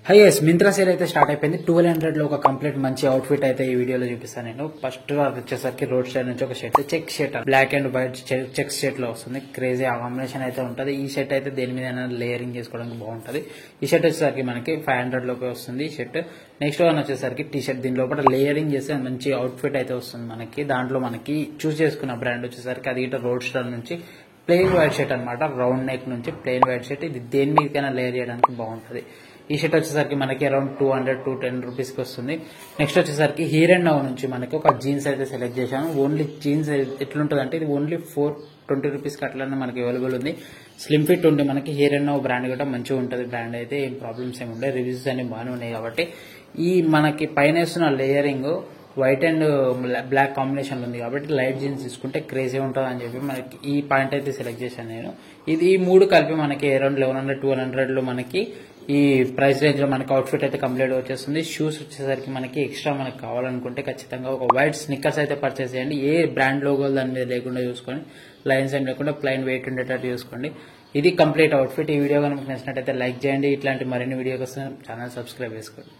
High yes Myntra sale అయితే start అయిపోయింది 1200 లో ఒక కంప్లీట్ మంచి అవుట్ఫిట్ అయితే ఈ వీడియోలో చూపిస్తాను నేను. ఫస్ట్ వచ్చేసరికి రోడ్ స్టైల్ నుంచి ఒక shirt check shirt black and white check shirt లో వస్తుంది. క్రేజీ కాంబినేషన్ అయితే ఉంటుంది. ఈ షర్ట్ అయితే దేని మీద లేయరింగ్ చేసుకోవడానికి బాగుంటుంది. ఈ షర్ట్ వచ్చేసరికి మనకి 500 లోకి వస్తుంది ఈ షర్ట్. నెక్స్ట్ వన్ వచ్చేసరికి టీ షర్ట్, దీని లోపల లేయరింగ్ చేస్తే మంచి అవుట్ఫిట్ అయితే వస్తుంది మనకి. దాంట్లో మనకి చూస్ చేసుకున్న బ్రాండ్ వచ్చేసరికి అది ఇటు రోడ్ స్టైల్ నుంచి ప్లెయిన్ వైట్ షర్ట్ అనమాట. రౌండ్ నెక్ నుంచి ప్లెయిన్ వైట్ షర్ట్. ఇది దేని మీదకైనా లేయర్ చేయడానికి బాగుంటుంది. ఈ షర్ట్ వచ్చేసరికి మనకి అరౌండ్ 210 రూపీస్ కి వస్తుంది. నెక్స్ట్ వచ్చేసరికి హీర్ అండ్ నౌ నుంచి మనకి ఒక జీన్స్ అయితే సెలెక్ట్ చేశాను. ఓన్లీ జీన్స్ ఎట్లుంటుంది అంటే ఇది ఓన్లీ 420 రూపీస్ కి అట్లనే మనకి అవైలబుల్ ఉంది. స్లిమ్ ఫిట్ ఉండి మనకి హీర్ అండ్ నౌ బ్రాండ్ కూడా మంచిగా ఉంటుంది. బ్రాండ్ అయితే ఏం ప్రాబ్లమ్స్ ఏమి ఉంటాయి. రివ్యూస్ అన్ని బాగానే ఉన్నాయి కాబట్టి ఈ మనకి పైన వేస్తున్న layering white and black combination ఉంది కాబట్టి లైట్ జీన్స్ తీసుకుంటే క్రేజీ ఉంటుంది అని చెప్పి మనకి ఈ పాయింట్ అయితే సెలెక్ట్ చేశాను నేను. ఇది ఈ మూడు కలిపి మనకి అరౌండ్ 1100-1200 లో మనకి ఈ ప్రైస్ రేంజ్ లో మనకి అవుట్ఫిట్ అయితే కంప్లీట్ వచ్చేస్తుంది. షూస్ వచ్చేసరికి మనకి ఎక్స్ట్రా మనకి కావాలనుకుంటే ఖచ్చితంగా ఒక వైట్ స్నిక్కర్స్ అయితే పర్చేస్ చేయండి. ఏ బ్రాండ్ లోగోలు దాని మీద లేకుండా చూసుకొని, లైన్స్ ఏం లేకుండా ప్లైన్ వెయిట్ ఉండేటట్టు చూసుకోండి. ఇది కంప్లీట్ అవుట్ఫిట్. ఈ వీడియో కనుక నచ్చినట్టయితే లైక్ చేయండి. ఇట్లాంటి మరిన్ని వీడియో కోసం ఛానల్ సబ్స్క్రైబ్ చేసుకోండి.